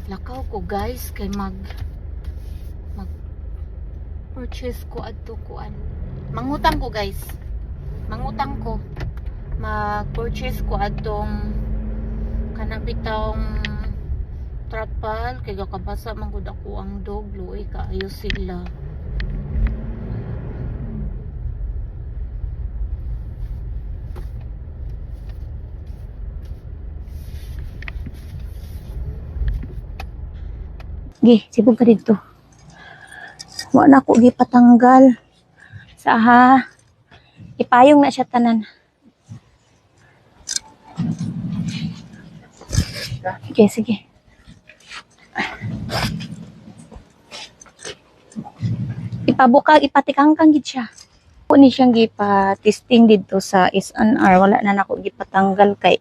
Lakaw ko guys kay mag purchase ko adto kuan. Mangutang ko guys. Mangutang ko. Mag-purchase ko adtong kanabitang trapal kay gakabasa man gud ako ang dog luoy kaayo sila. Gi, sibog ka dito. Wa na ko gipatanggal. Sa ha. Ipayong na siya tanan. Sige, sige. Ipabukag, ipatikangkang gid siya. Ko ni siyang gipa-testing dito sa SNR. Wala na nako gipatanggal kay